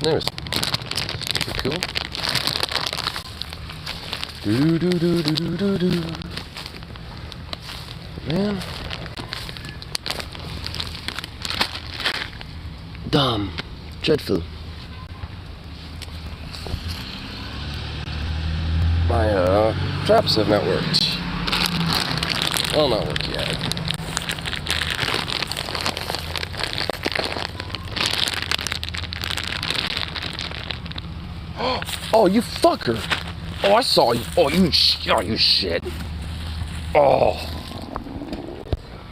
There's cool. Do do do do do do do. Man. Dumb. Dreadful. My traps have not worked. Well, not work yet. Oh, you fucker! Oh, I saw you. Oh, you shit. Oh,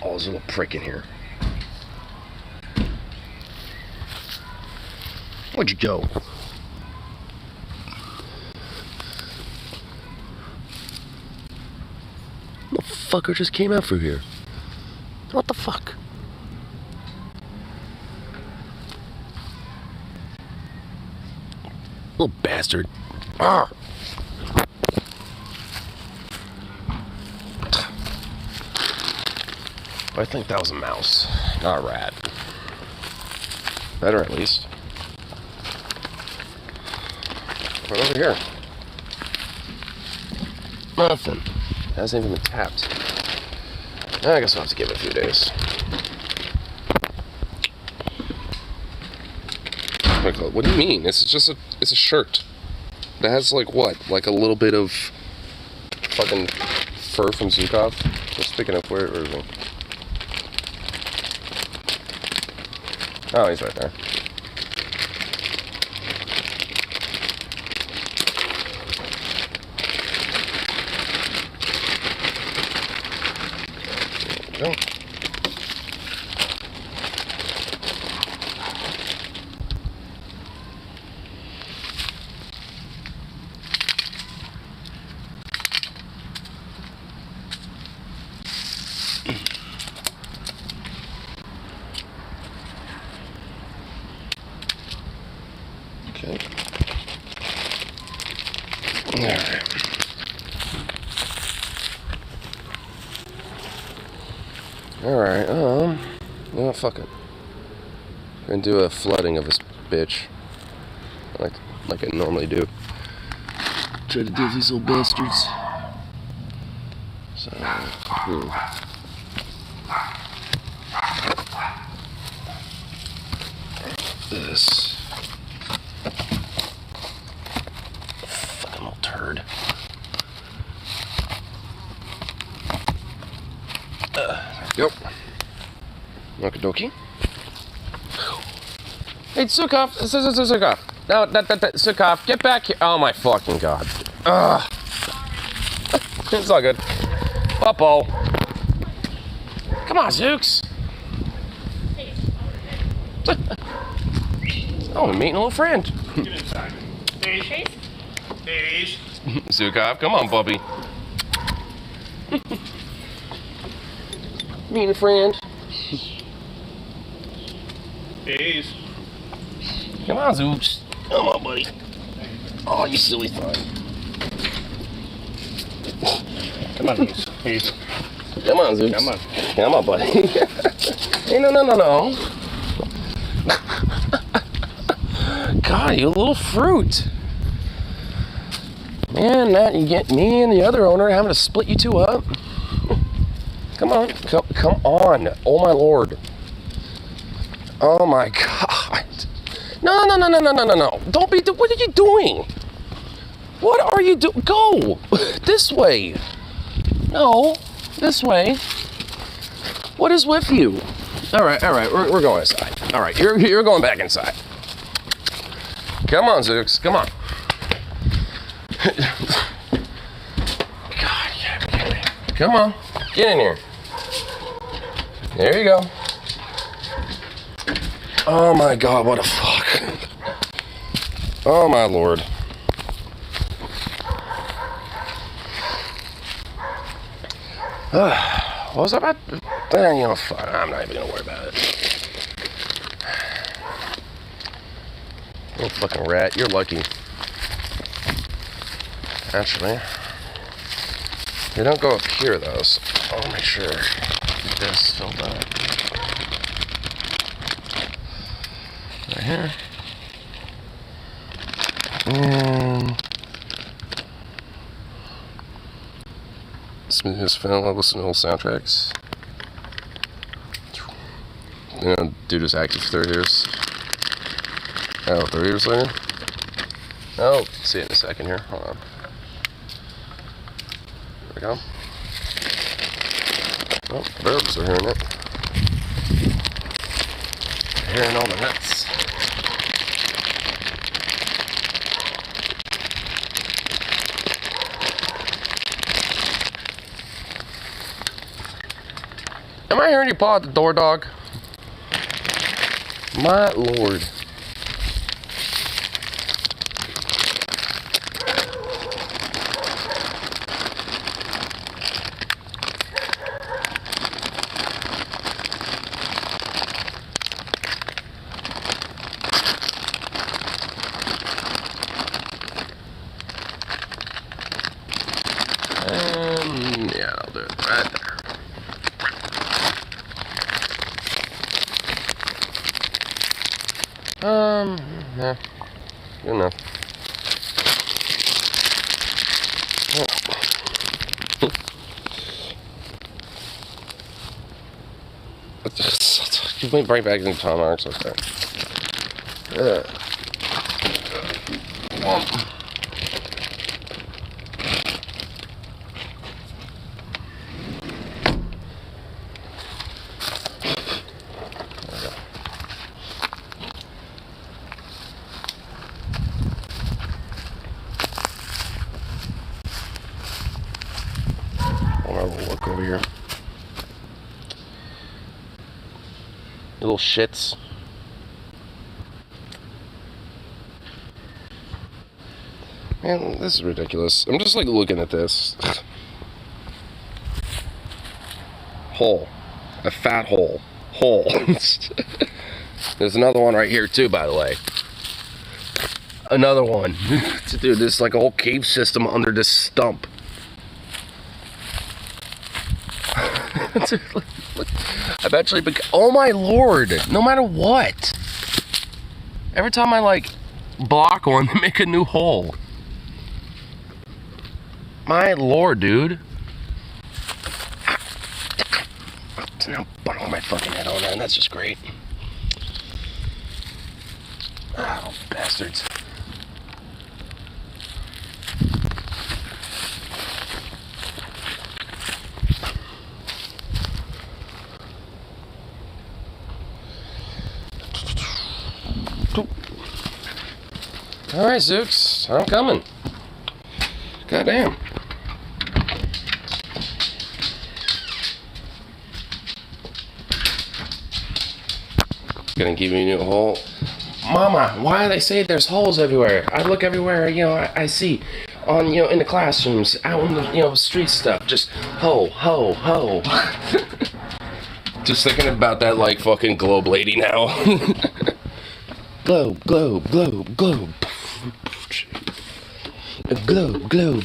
there's a little prick in here. Where'd you go? The fucker just came out through here. What the fuck? Little bastard. Ah. I think that was a mouse, not a rat. Better at least. Right over here. Nothing. Hasn't even been tapped. I guess I'll have to give it a few days. What do you mean? It's a shirt. That has like what? Like a little bit of fucking fur from Zukov? Just speaking of where is he? Oh, he's right there. There we go. Okay. Alright. Alright, well, fuck it. I'm gonna do a flooding of this bitch. Like I normally do. Try to do these little bastards. So, this. Fucking little turd. There we go. Okie dokie. Hey, Zukov. Zukov. No, Zukov, get back here. Oh my fucking god. It's all good. Puppo. Come on, Zooks. Oh, I'm meeting a little friend. Get inside. Ladies. Ladies. Zukov, come on, Bubby. Meeting a friend. Ladies. Come on, Zooks. Come on, buddy. Oh, you silly thing. Come on, ladies. Ladies. Come on, Zooks. Come on. Come on, buddy. Hey, no. God, you little fruit. Man, Matt, you get me and the other owner having to split you two up. Come on. Come on. Oh, my Lord. Oh, my God. No. Don't be... What are you doing? What are you doing? Go. This way. No. This way. What is with you? All right. We're going inside. All right, you're going back inside. Come on, Zooks. Come on. God, yeah. Come on. Get in here. There you go. Oh my God, what a fuck. Oh my Lord. What was I about? Fuck, I'm not even gonna worry about it. Little fucking rat, you're lucky. Actually, they don't go up here though, so I'll make sure this filled up. right here. And smoothest film. I'll listen to old soundtracks. You know, dude is active for 30 years. Oh, 30 years later? Oh, see it in a second here. Hold on. There we go. Oh, the birds are hearing it. They're hearing all the nuts. Am I hearing you paw at the door, dog? My lord. Yeah, I'll do it right there. Yeah, good enough. Give me right back into Tom Marks like that. Look over here. You little shits. Man, this is ridiculous. I'm just like looking at this. Hole. A fat hole. Hole. There's another one right here too, by the way. Another one. Dude, there's like a whole cave system under this stump. Dude, look. I've actually been. Oh my lord! No matter what, every time I like block one, they make a new hole. My lord, dude. So now bundle my fucking head on that. That's just great. Oh, bastards. Alright, Zooks, I'm coming. Goddamn. Gonna give me a new hole. Mama, why do they say there's holes everywhere? I look everywhere, you know, I see on, you know, in the classrooms, out in the, you know, street stuff, just ho, ho, ho. Just thinking about that, like, fucking globe lady now. Globe, globe, globe, globe. A globe, globe.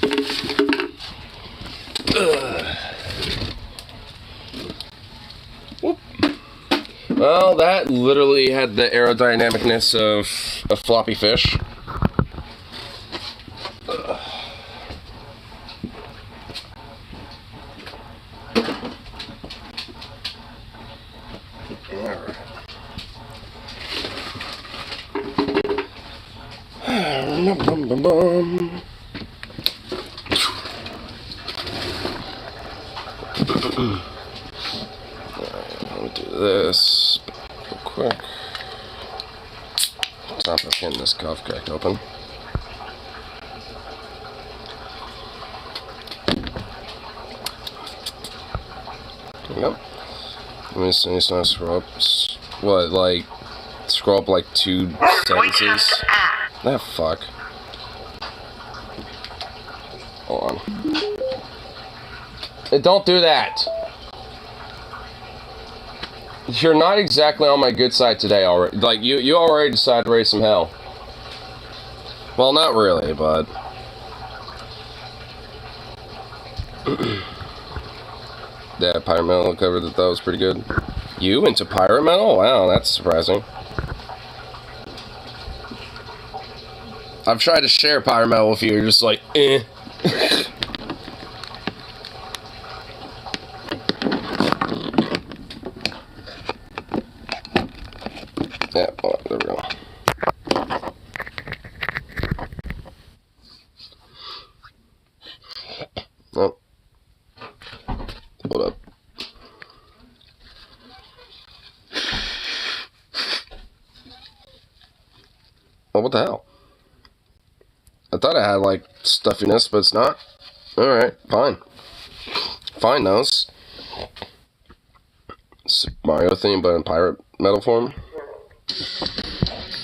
Whoop. Well, that literally had the aerodynamicness of a floppy fish. Let me do this real quick. Stop us getting this cuff cracked open. Yep. Let me see, so scroll up. What, like, scroll up like 2 sentences? Ah, fuck. Hold on. Hey, don't do that! You're not exactly on my good side today already. Like, you already decided to raise some hell. Well, not really, but... Yeah, Pirate Metal covered that was pretty good. You into Pirate Metal? Wow, that's surprising. I've tried to share Pyrometal with you. You're just like, eh. Yeah, oh, there we go. Oh. Hold up. Oh, what the hell? I thought I had, like, stuffiness, but it's not. Alright, fine. Fine, those. It's Mario theme, but in pirate metal form.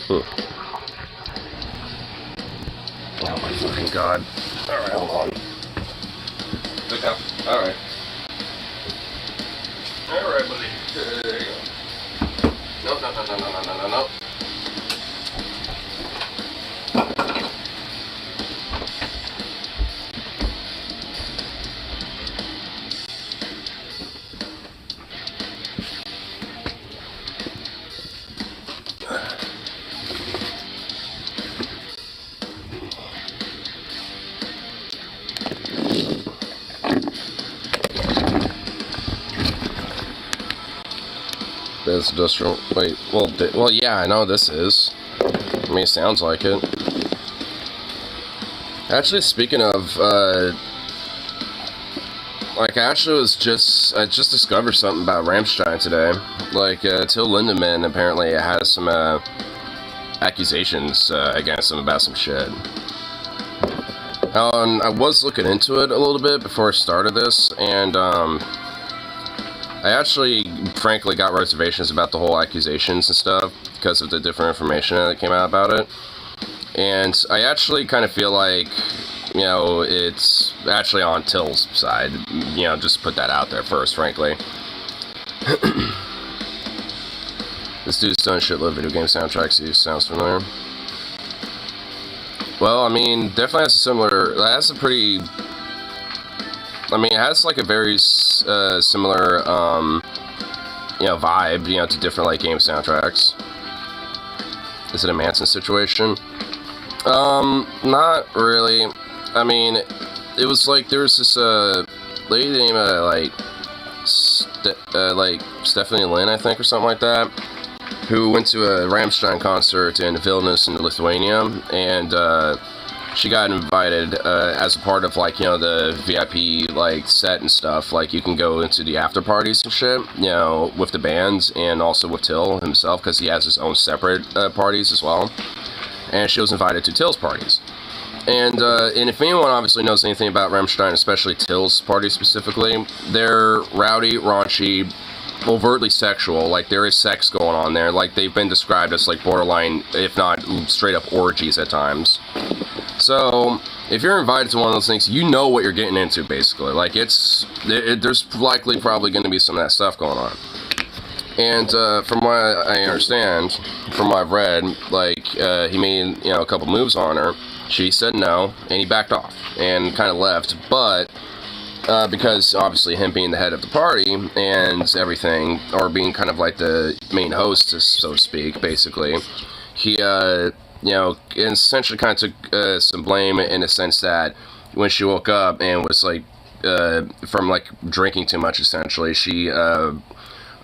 Oh my fucking god. Alright, hold on. Okay. Alright. Alright, buddy. There you go. No. This industrial. Wait, well, yeah, I know this is. I mean, it sounds like it. Actually, speaking of, like, I just discovered something about Rammstein today. Like, Till Lindemann apparently has some, accusations, against him about some shit. I was looking into it a little bit before I started this, and, I actually, frankly, got reservations about the whole accusations and stuff because of the different information that came out about it. And I actually kind of feel like, you know, it's actually on Till's side. You know, just put that out there first, frankly. This dude's done a shitload of video game soundtracks. He sounds familiar. Well, I mean, definitely has a similar... That's a pretty... I mean, it has, like, a very similar, you know, vibe, you know, to different, like, game soundtracks. Is it a Manson situation? Not really. I mean, it was, like, there was this, lady named, like, Stephanie Lynn, I think, or something like that, who went to a Rammstein concert in Vilnius in Lithuania, and, she got invited, as a part of, like, you know, the VIP, like, set and stuff. Like, you can go into the after parties and shit, you know, with the bands, and also with Till himself, because he has his own separate, parties as well. And she was invited to Till's parties. And if anyone obviously knows anything about Rammstein, especially Till's party specifically, they're rowdy, raunchy, overtly sexual. Like, there is sex going on there. Like, they've been described as, like, borderline, if not straight up orgies at times. So, if you're invited to one of those things, you know what you're getting into, basically. Like, there's likely probably going to be some of that stuff going on. And, from what I understand, from what I've read, like, he made, you know, a couple moves on her. She said no, and he backed off, and kind of left, but, because, obviously, him being the head of the party, and everything, or being kind of like the main host, so to speak, basically, he, you know, essentially kind of took some blame in the sense that when she woke up and was, like, from, like, drinking too much, essentially, she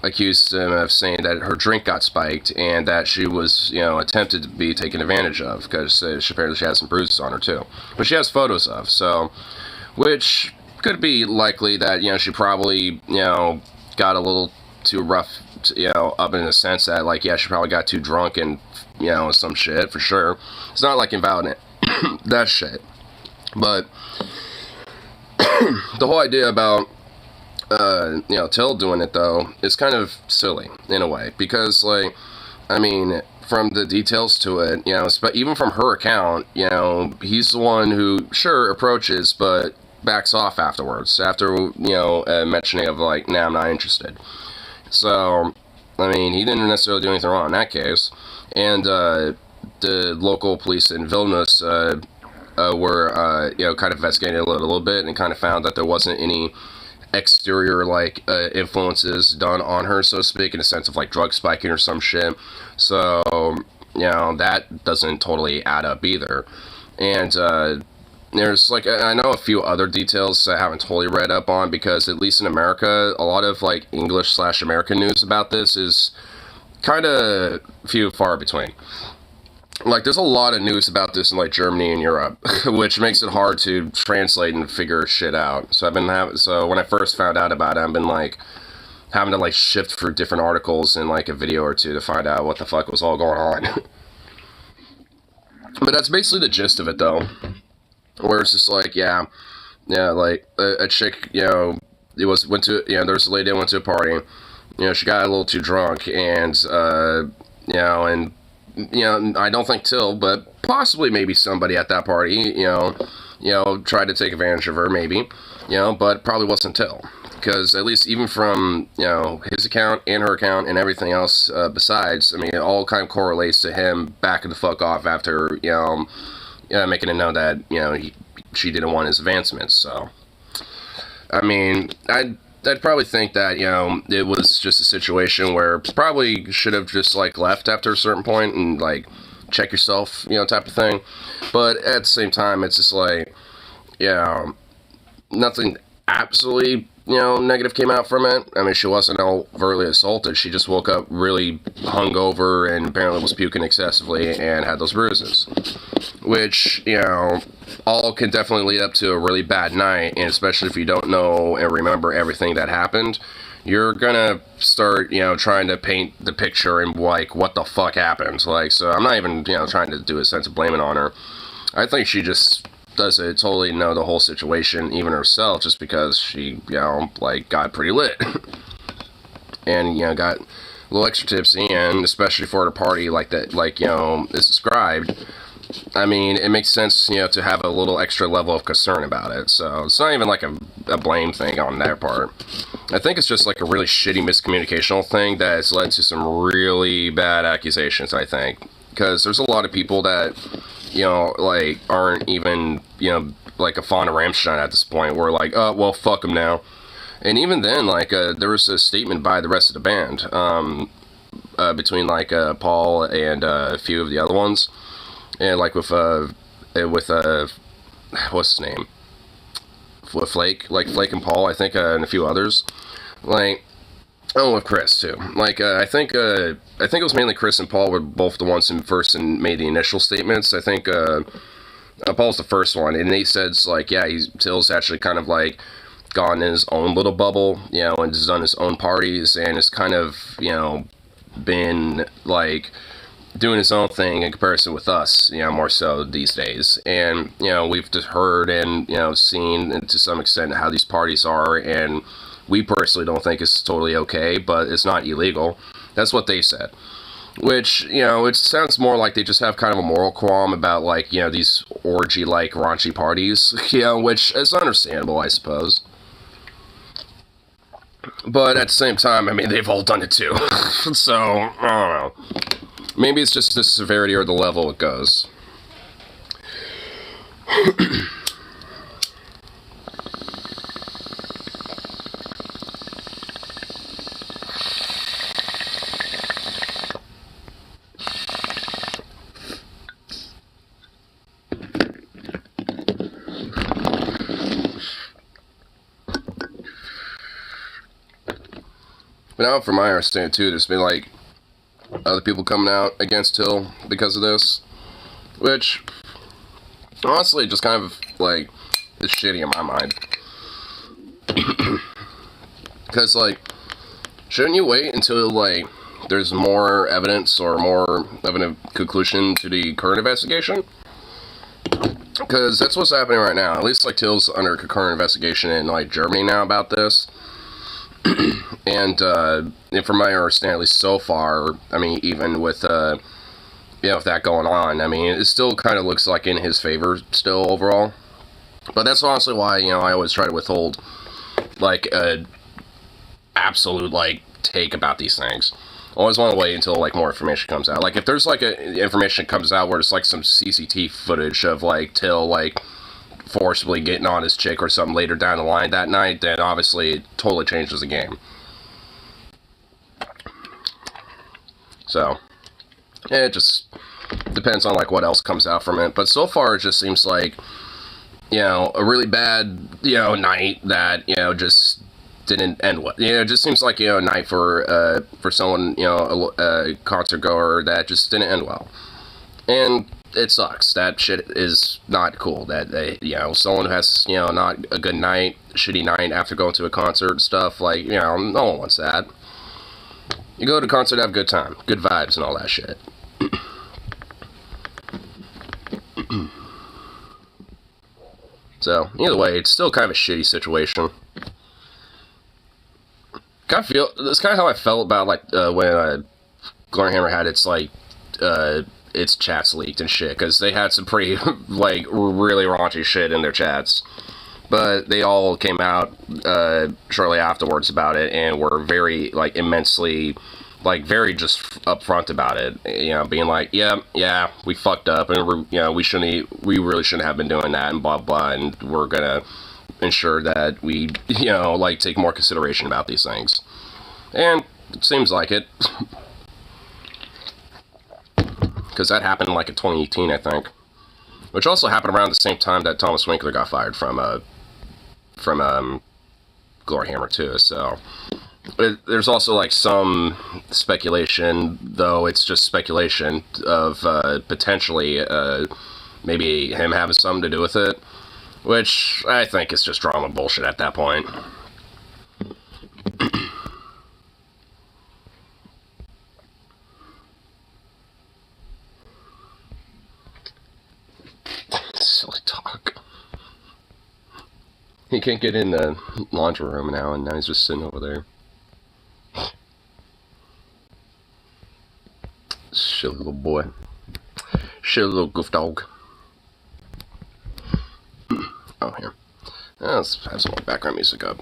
accused him of saying that her drink got spiked and that she was, you know, attempted to be taken advantage of, because apparently she has some bruises on her, too. But she has photos of, so, which could be likely that, you know, she probably, you know, got a little too rough, you know, up in the sense that, like, yeah, she probably got too drunk and, you know, some shit, for sure. It's not, like, invalid that shit. But the whole idea about, you know, Till doing it, though, is kind of silly, in a way. Because, like, I mean, from the details to it, you know, even from her account, you know, he's the one who, sure, approaches, but backs off afterwards. After, you know, mentioning of, like, nah, I'm not interested. So, I mean, he didn't necessarily do anything wrong in that case. And, the local police in Vilnius, were, you know, kind of investigating a little bit and kind of found that there wasn't any exterior, like, influences done on her, so to speak, in a sense of, like, drug spiking or some shit. So, that doesn't totally add up either. And there's like, I know a few other details I haven't totally read up on, because at least in America, a lot of like English/American news about this is kind of few and far between. Like, there's a lot of news about this in like Germany and Europe, which makes it hard to translate and figure shit out. So when I first found out about it, I've been like having to like shift through different articles in like a video or two to find out what the fuck was all going on. But that's basically the gist of it, though. Where it's just like, like a chick, there was a lady that went to a party. She got a little too drunk, and I don't think Till, but possibly maybe somebody at that party, tried to take advantage of her, maybe, but probably wasn't Till. Because at least even from, his account and her account and everything else besides, I mean, it all kind of correlates to him backing the fuck off after, making it known that, she didn't want his advancements. So, I mean, I'd probably think that, it was just a situation where probably should have just, like, left after a certain point and, like, check yourself, type of thing. But at the same time, it's just like, nothing absolutely, negative came out from it. I mean, she wasn't overtly assaulted. She just woke up really hungover and apparently was puking excessively and had those bruises. Which, all can definitely lead up to a really bad night, and especially if you don't know and remember everything that happened, you're gonna start, trying to paint the picture and, like, what the fuck happened. Like, so I'm not even, trying to do a sense of blaming on her. I think she just doesn't totally know the whole situation, even herself, just because she, got pretty lit. And, got a little extra tipsy, and especially for a party like that, like, is described, I mean, it makes sense, to have a little extra level of concern about it. So it's not even like a blame thing on their part. I think it's just like a really shitty miscommunicational thing that has led to some really bad accusations, I think. Because there's a lot of people that, like, aren't even, like a fan of Rammstein at this point. We're like, oh, well, fuck them now. And even then, like, there was a statement by the rest of the band, between, like, Paul and a few of the other ones. And, like, with what's his name? With Flake and Paul, I think, and a few others. Like, oh, with Chris, too. Like, I think it was mainly Chris and Paul were both the ones who first made the initial statements. I think, Paul's the first one, and he says, like, Till's actually kind of, like, gone in his own little bubble, and has done his own parties, and has kind of, been, like, doing his own thing in comparison with us, more so these days. And, we've just heard and, seen, and to some extent, how these parties are, and we personally don't think it's totally okay, but it's not illegal. That's what they said. Which, it sounds more like they just have kind of a moral qualm about, like, these orgy-like raunchy parties, which is understandable, I suppose. But at the same time, I mean, they've all done it too. So, I don't know. Maybe it's just the severity or the level it goes. But now, from my understanding too, there's been, like, other people coming out against Till because of this, which honestly just kind of, like, is shitty in my mind. Because, like, shouldn't you wait until, like, there's more evidence or more of a conclusion to the current investigation? Because that's what's happening right now. At least, like, Till's under current investigation in, like, Germany now about this. And from my understanding, at least so far, I mean, even with, with that going on, I mean, it still kind of looks like in his favor still overall. But that's honestly why, I always try to withhold, like, a absolute, like, take about these things. I always want to wait until, like, more information comes out. Like, if there's, like, information comes out where it's, like, some CCTV footage of, like, Till, like, forcibly getting on his chick or something later down the line that night, then obviously it totally changes the game. So, it just depends on like what else comes out from it. But so far, it just seems like, you know, a really bad, you know, night that, you know, just didn't end well. You know, it just seems like, you know, a night for someone, you know, a concert goer that just didn't end well. And it sucks. That shit is not cool. That they, you know, someone who has, you know, not a good night, shitty night after going to a concert and stuff, like, you know, no one wants that. You go to a concert, have a good time, good vibes and all that shit. So, either way, it's still kind of a shitty situation. Kind of feel, that's kind of how I felt about, like, when Gloryhammer had its, like, its chats leaked and shit, because they had some pretty, like, really raunchy shit in their chats. But they all came out shortly afterwards about it and were very, like, immensely, like, very just upfront about it. You know, being like, yeah, we fucked up, and we really shouldn't have been doing that, and blah blah, and we're gonna ensure that we, you know, like, take more consideration about these things. And it seems like it. Because that happened, like, in 2018, I think. Which also happened around the same time that Thomas Winkler got fired from Gloryhammer too, so there's also, like, some speculation, though it's just speculation, of potentially maybe him having something to do with it, which I think is just drama bullshit at that point. Silly talk. He can't get in the laundry room now, and now he's just sitting over there. Silly little boy. Silly little goof dog. Oh, here. Let's have some more background music up.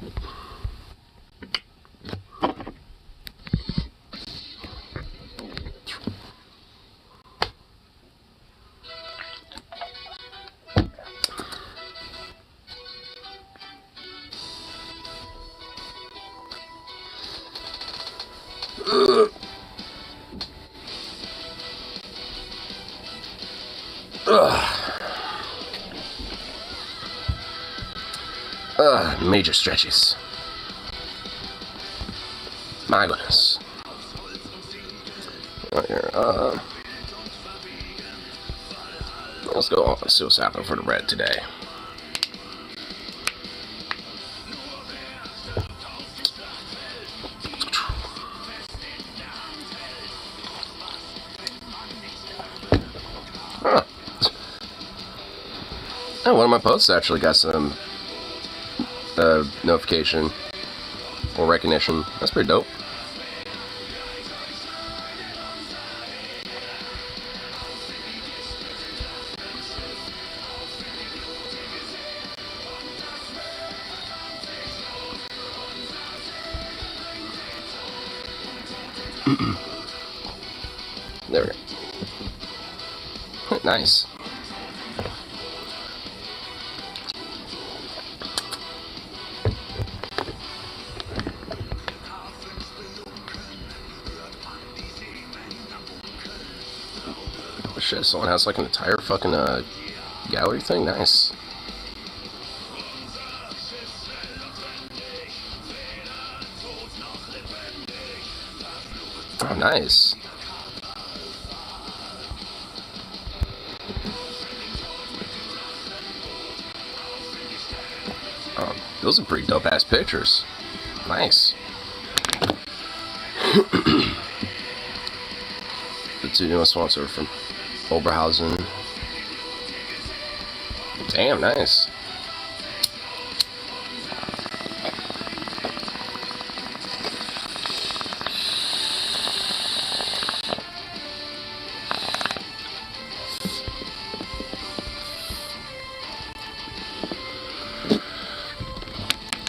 Major stretches. My goodness. Right here, let's go on and see what's happening for the red today. Huh. Oh, one of my posts actually got some notification or recognition. That's pretty dope. There we go. Nice. Shit, someone has like an entire fucking gallery thing? Nice. Oh, nice. Oh, those are pretty dope ass pictures. Nice. The two newest ones are from Oberhausen. Damn, nice.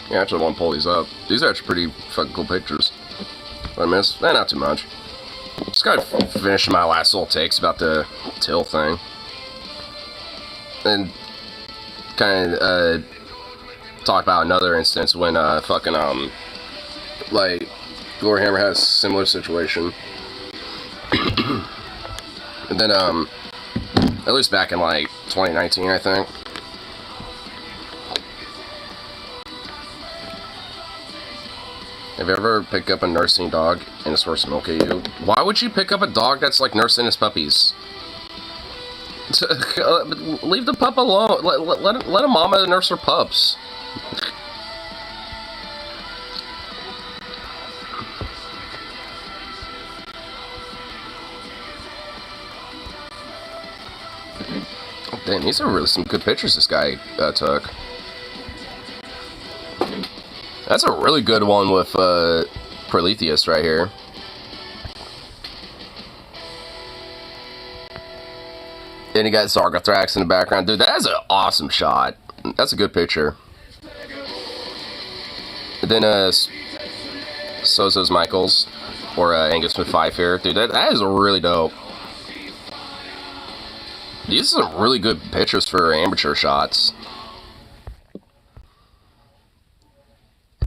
Yeah, I actually want to pull these up. These are actually pretty fucking cool pictures. What I miss? Not too much. Just gotta finish my last little takes about the Till thing. And kind of talk about another instance when fucking like Gloryhammer has a similar situation. And then At least back in like 2019, I think. Have you ever picked up a nursing dog and it's forced to milk at you? Why would you pick up a dog that's like nursing his puppies? Leave the pup alone. Let a mama nurse her pups. Damn, these are really some good pictures this guy took. That's a really good one with Proletheus right here. And you got Zargothrax in the background. Dude, that is an awesome shot. That's a good picture. And then Sozo's Michaels, or Angus with 5 here. Dude, that is really dope. These are some really good pictures for amateur shots.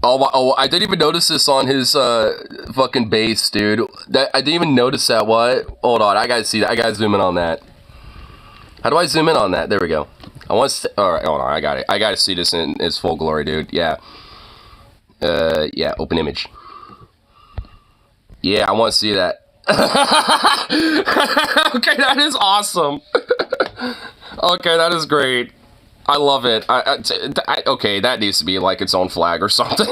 Oh, I didn't even notice this on his fucking base, dude. I didn't even notice that. What? Hold on, I gotta see that. I gotta zoom in on that. How do I zoom in on that? There we go. I want to. All right, hold on. I got it. I gotta see this in its full glory, dude. Yeah. Yeah. Open image. Yeah, I want to see that. Okay, that is awesome. Okay, that is great. I love it. Okay, that needs to be like its own flag or something.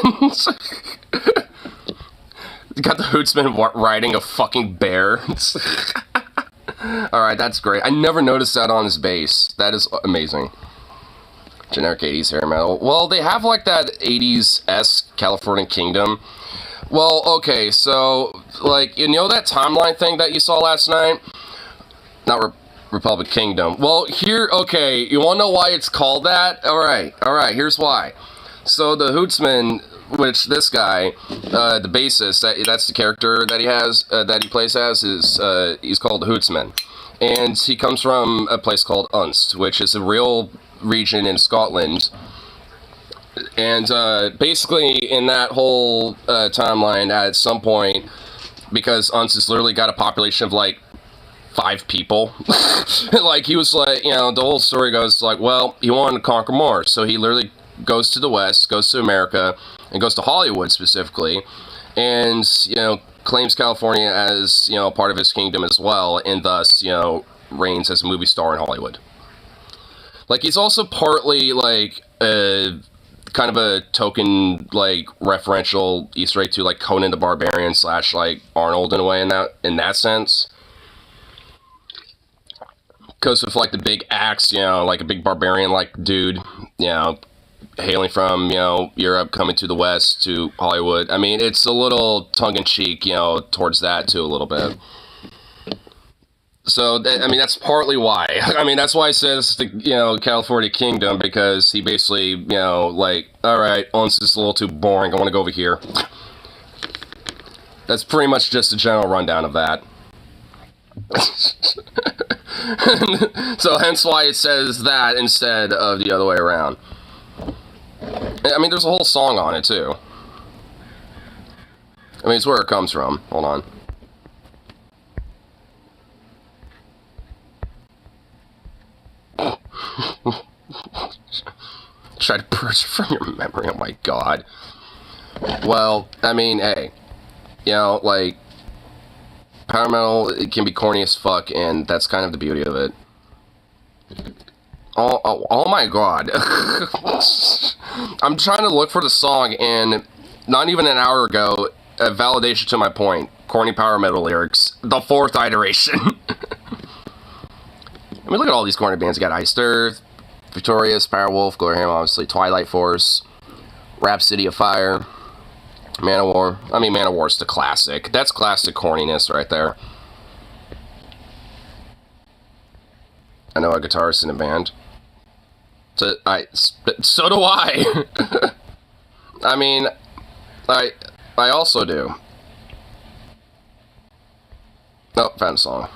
Got the Hootsman riding a fucking bear. Alright, that's great. I never noticed that on his base. That is amazing. Generic 80s hair metal. Well, they have like that 80s-esque California Kingdom. Well, okay, so, like, you know that timeline thing that you saw last night? Not Republic Kingdom. Well, here, okay, you want to know why it's called that? Alright, here's why. So, the Hootsman, which this guy, the bassist, that's the character that he has, that he plays as, is, he's called the Hootsman. And he comes from a place called Unst, which is a real region in Scotland. And, basically, in that whole, timeline, at some point, because Unst has literally got a population of, like, 5 people. Like, he was like, you know, the whole story goes like, well, he wanted to conquer more, so he literally goes to the West, goes to America, and goes to Hollywood specifically, and, you know, claims California as, you know, a part of his kingdom as well, and thus, you know, reigns as a movie star in Hollywood. Like, he's also partly, like, kind of a token, like, referential Easter egg to, like, Conan the Barbarian / like, Arnold in a way in that sense. Because with, like, the big axe, you know, like a big barbarian-like dude, you know, hailing from, you know, Europe, coming to the West, to Hollywood. I mean, it's a little tongue-in-cheek, you know, towards that, too, a little bit. So, I mean, that's partly why. I mean, that's why it says, the, you know, California Kingdom, because he basically, you know, like, alright, Unst is a little too boring, I want to go over here. That's pretty much just a general rundown of that. So hence why it says that instead of the other way around. I mean, there's a whole song on it too. I mean, it's where it comes from. Hold on. Try to purge it from your memory. Oh my god. Well, I mean, hey, you know, like, power metal, it can be corny as fuck, and that's kind of the beauty of it. Oh my god. I'm trying to look for the song, and not even an hour ago, a validation to my point. Corny power metal lyrics. The 4th iteration. I mean, look at all these corny bands. You got Iced Earth, Victorious, Powerwolf, Glorham, obviously, Twilight Force, Rhapsody of Fire, Manowar. I mean, Manowar's the classic. That's classic corniness right there. I know a guitarist in a band. So do I. I mean, I also do. Oh, found a song.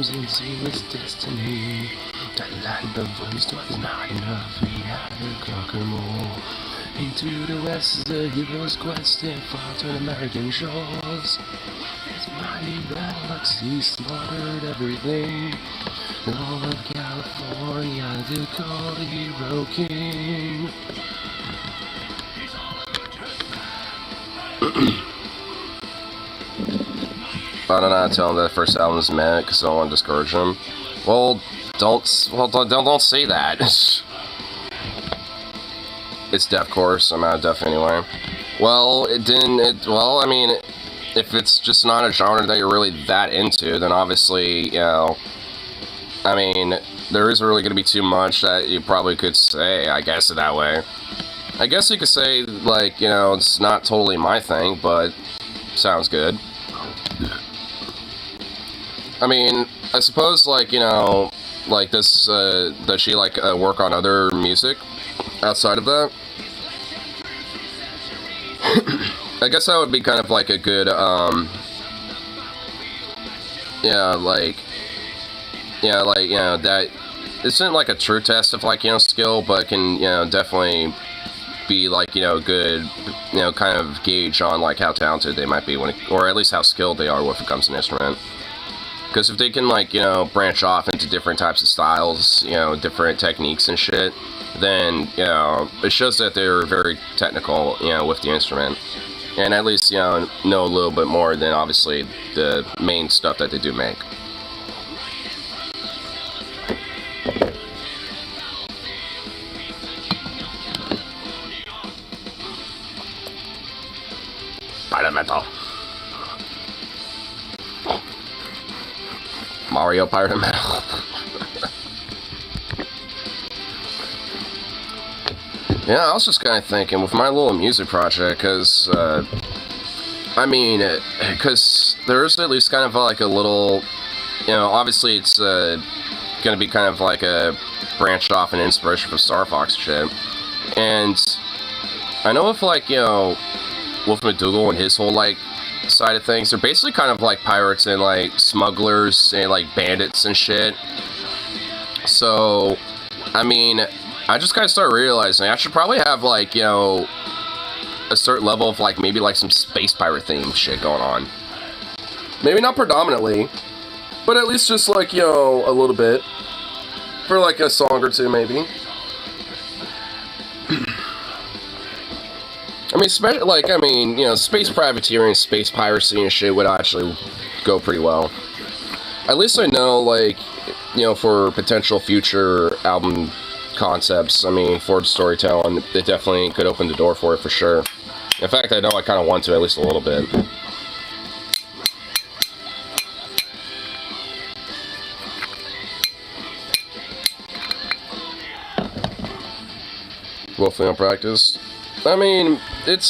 dreams into his destiny. That land of voice was not enough, he had to conquer more. Into the west, the hero's quest, and fought on American shores. His mighty galaxy slaughtered everything. All of California to call the Hero King. I don't know how to tell him that the first album is meh because I don't want to discourage him. Well, don't say that. It's deathcore, so I'm out of death anyway. Well, I mean, if it's just not a genre that you're really that into, then obviously, you know, I mean, there isn't really going to be too much that you probably could say, I guess, it that way. I guess you could say, like, you know, it's not totally my thing, but sounds good. I mean, I suppose, like, you know, like this, does she, like, work on other music outside of that? I guess that would be kind of like a good, yeah, like, you know, that isn't like a true test of, like, you know, skill, but can, you know, definitely be, like, you know, good, you know, kind of gauge on, like, how talented they might be when it, or at least how skilled they are when it comes to an instrument. Because if they can, like, you know, branch off into different types of styles, you know, different techniques and shit, then, you know, it shows that they're very technical, you know, with the instrument. And at least, you know a little bit more than, obviously, the main stuff that they do make. Pirate Metal. Mario Pirate Metal. Yeah, I was just kind of thinking with my little music project, because, I mean, because there's at least kind of like a little, you know, obviously it's going to be kind of like a branched off and inspiration from Star Fox shit. And I know if, like, you know, Wolf McDougal and his whole, like, side of things, they're basically kind of like pirates and, like, smugglers and, like, bandits and shit. So, I mean, I just kind of started realizing I should probably have, like, you know, a certain level of, like, maybe, like, some space pirate theme shit going on. Maybe not predominantly, but at least just, like, you know, a little bit. For, like, a song or two, maybe. I mean, I mean, you know, space privateering, space piracy and shit would actually go pretty well. At least I know, like, you know, for potential future album concepts, I mean, for storytelling, it definitely could open the door for it for sure. In fact, I know I kind of want to, at least a little bit. Wolfly Unpracticed. I mean, it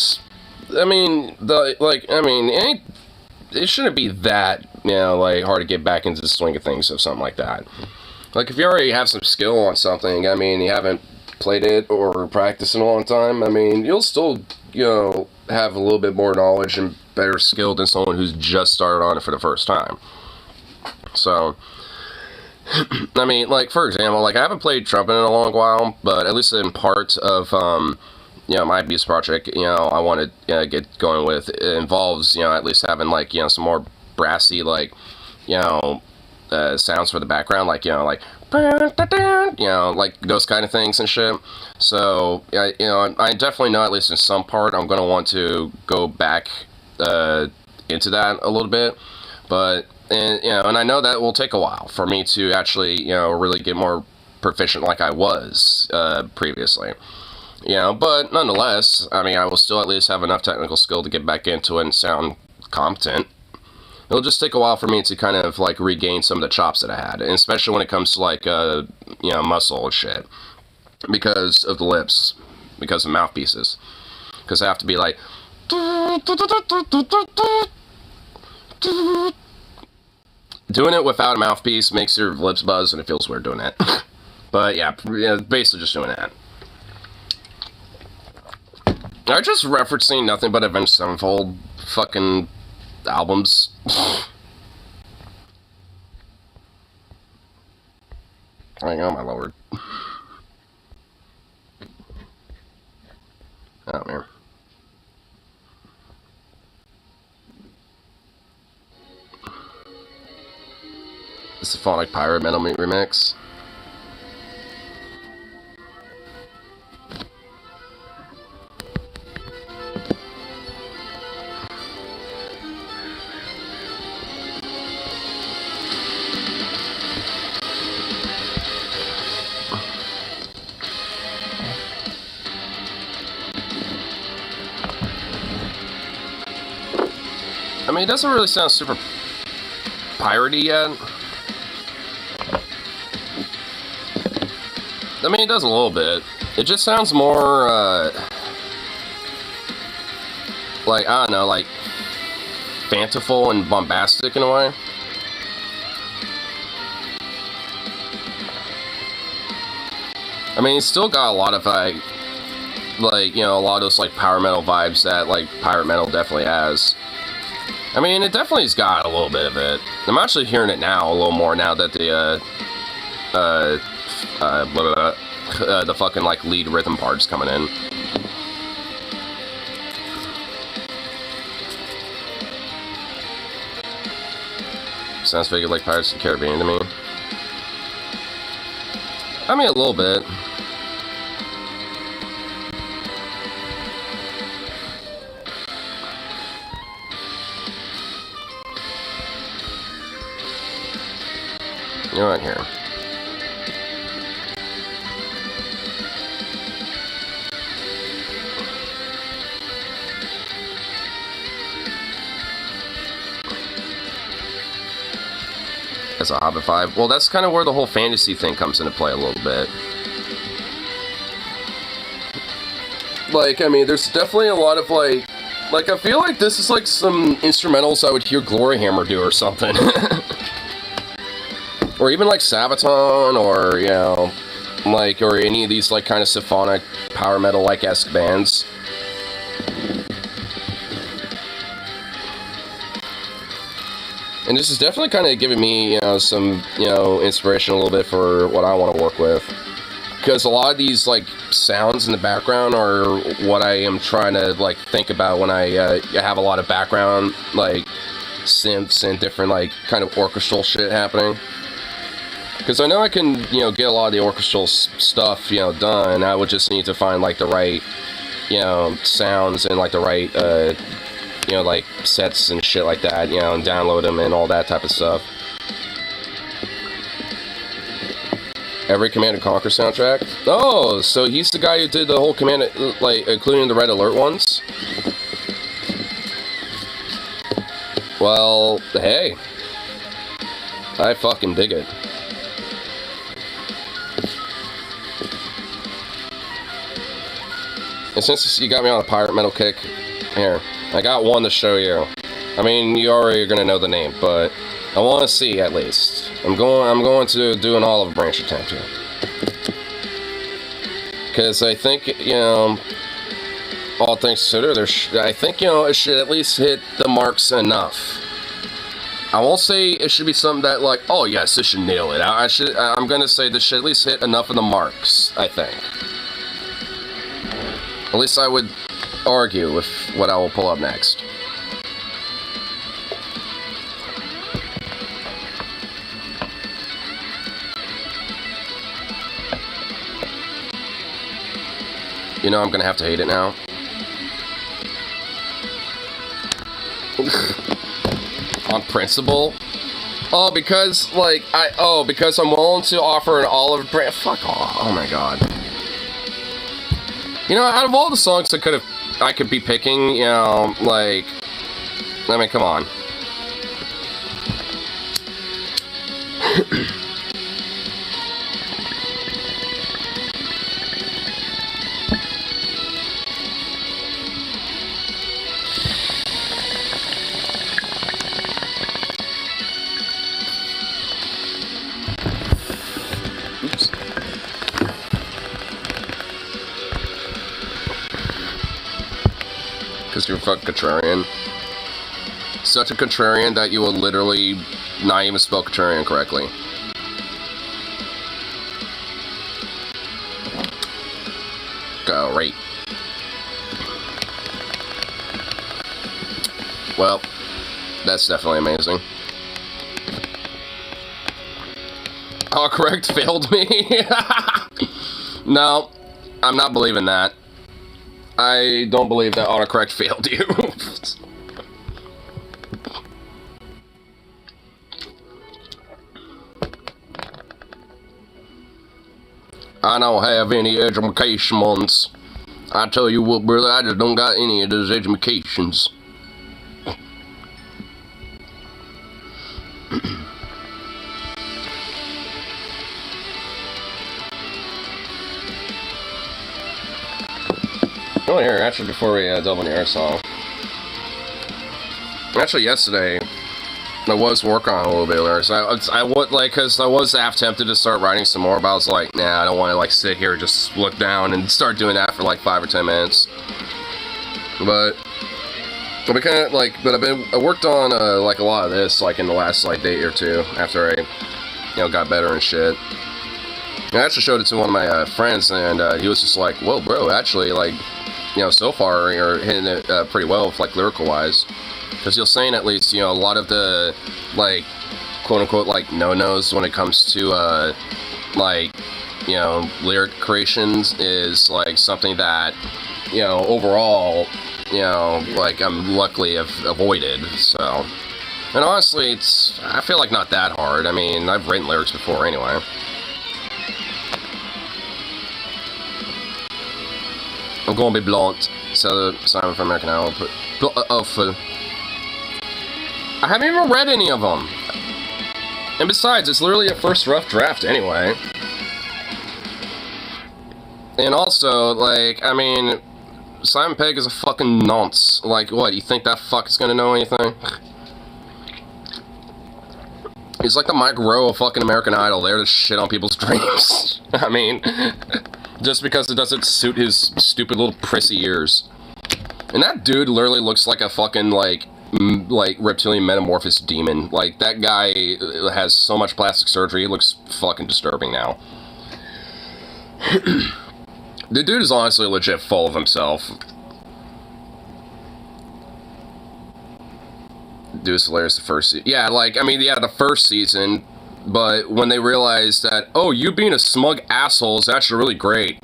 shouldn't be that, you know, like, hard to get back into the swing of things of something like that. Like, if you already have some skill on something, I mean, you haven't played it or practiced in a long time, I mean, you'll still, you know, have a little bit more knowledge and better skill than someone who's just started on it for the first time. So, I mean, like, for example, like, I haven't played trumpet in a long while, but at least in part of, you know, my abuse project, you know, I want to get going with, it involves, you know, at least having, like, you know, some more brassy, like, you know, sounds for the background, like, you know, like, you know, like those kind of things and shit. So, you know, I definitely know, at least in some part, I'm going to want to go back into that a little bit. But, and, you know, and I know that will take a while for me to actually, you know, really get more proficient like I was previously. You know, but nonetheless, I mean, I will still at least have enough technical skill to get back into it and sound competent. It'll just take a while for me to kind of, like, regain some of the chops that I had, and especially when it comes to, like, you know, muscle and shit, because of the lips, because of mouthpieces, because I have to be like, doing it without a mouthpiece makes your lips buzz, and it feels weird doing it. But yeah, basically just doing that. Are just referencing nothing but Avenged Sevenfold fucking albums. Hang on, my lord. Oh, man. The Symphonic Pirate Metal Meat Remix. I mean, it doesn't really sound super piratey yet. I mean, it does a little bit. It just sounds more, like, I don't know, like, fanciful and bombastic in a way. I mean, it's still got a lot of, like, you know, a lot of those, like, power metal vibes that, like, pirate metal definitely has. I mean, it definitely's got a little bit of it. I'm actually hearing it now a little more now that the fucking, like, lead rhythm part's coming in. Sounds vaguely like Pirates of the Caribbean to me. I mean, a little bit. You know what, here. As a Hobbit 5. Well, that's kind of where the whole fantasy thing comes into play a little bit. Like, I mean, there's definitely a lot of, like, I feel like this is, like, some instrumentals I would hear Gloryhammer do or something. Or even, like, Sabaton, or, you know, like, or any of these, like, kind of symphonic power metal-like-esque bands. And this is definitely kind of giving me, you know, some, you know, inspiration a little bit for what I want to work with. Because a lot of these, like, sounds in the background are what I am trying to, like, think about when I have a lot of background, like, synths and different, like, kind of orchestral shit happening. Because I know I can, you know, get a lot of the orchestral stuff, you know, done. I would just need to find, like, the right, you know, sounds and, like, the right, you know, like, sets and shit like that, you know, and download them and all that type of stuff. Every Command & Conquer soundtrack? Oh, so he's the guy who did the whole Command, like, including the Red Alert ones? Well, hey. I fucking dig it. And since you got me on a pirate metal kick, here, I got one to show you. I mean, you already are gonna know the name, but I want to see at least. I'm going to do an olive branch attempt here, because I think, you know, all things considered, I think, you know, it should at least hit the marks enough. I won't say it should be something that, like, oh yes, this should nail it. I'm gonna say this should at least hit enough of the marks, I think. At least I would argue with what I will pull up next. You know I'm gonna have to hate it now. On principle? Oh, because, like, because I'm willing to offer an olive branch. Fuck off. Oh my god. You know, out of all the songs I could be picking, you know, like, I mean, come on. Oops. Because you're a fucking contrarian. Such a contrarian that you will literally not even spell contrarian correctly. great. Well, that's definitely amazing. Autocorrect failed me. No, I'm not believing that. I don't believe that autocorrect failed you. I don't have any educations. I tell you what, brother, I just don't got any of those educations. Oh, here, actually, before we delve into our song. Actually, yesterday, I was working on a little bit of lyrics. I would, like, because I was half tempted to start writing some more, but I was like, nah, I don't want to, like, sit here and just look down and start doing that for, like, 5 or 10 minutes. But I worked on, like, a lot of this, like, in the last, like, day or two, after I, got better and shit. And I actually showed it to one of my friends, and he was just like, whoa, bro, actually, like, so far you're hitting it pretty well, like, lyrical-wise. Because you're saying at least, a lot of the, like, quote-unquote, like, no-nos when it comes to, like, lyric creations is, like, something that, overall, like, I'm luckily have avoided, so. And honestly, I feel like not that hard. I mean, I've written lyrics before anyway. I'm gonna be blunt, so Simon from American Idol put awful. I haven't even read any of them. And besides, it's literally a first rough draft anyway. And also, like, I mean, Simon Pegg is a fucking nonce. Like, what, you think that fuck is gonna know anything? He's like the Mike Rowe of fucking American Idol, there to shit on people's dreams. I mean, just because it doesn't suit his stupid little prissy ears. And that dude literally looks like a fucking, like reptilian metamorphosis demon. Like, that guy has so much plastic surgery, he looks fucking disturbing now. The dude is honestly legit full of himself. Dude is hilarious the first season. Yeah, like, I mean, yeah, the first season, but when they realized that, oh, you being a smug asshole is actually really great.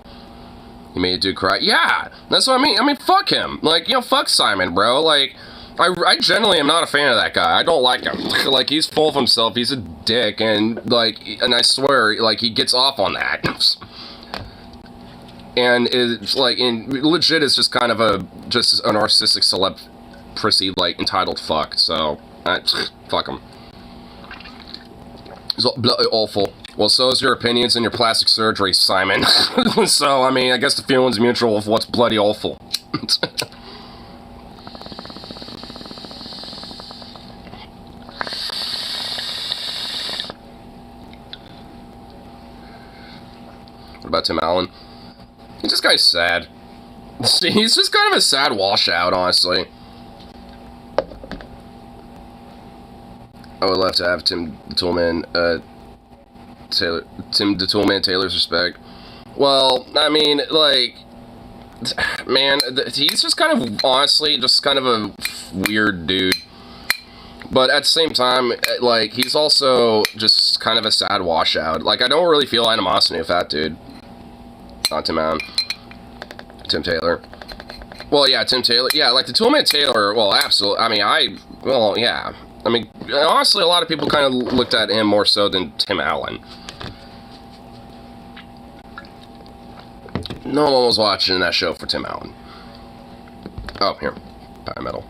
He made a dude cry. Yeah, that's what I mean. I mean, fuck him. Like, fuck Simon, bro. Like, I generally am not a fan of that guy. I don't like him. Like, he's full of himself. He's a dick, and, like, and I swear, like, he gets off on that. And it's, like, legit, it's just kind of just a narcissistic celeb prissy, like, entitled fuck, so, fuck him. It's bloody awful. Well, so is your opinions and your plastic surgery, Simon. So, I mean, I guess the feeling's mutual of what's bloody awful. What about Tim Allen? This guy's sad. He's just kind of a sad washout, honestly. I would love to have Tim the Toolman Taylor's respect. Well, I mean, like, man, he's just kind of, honestly, just kind of a weird dude. But at the same time, like, he's also just kind of a sad washout. Like, I don't really feel animosity with that dude. Not Tim Allen. Tim Taylor. Well, yeah, Tim Taylor. Yeah, like, the Toolman Taylor, well, absolutely. I mean, well, yeah. I mean, honestly, a lot of people kind of looked at him more so than Tim Allen. No one was watching that show for Tim Allen. Oh, here. Power metal.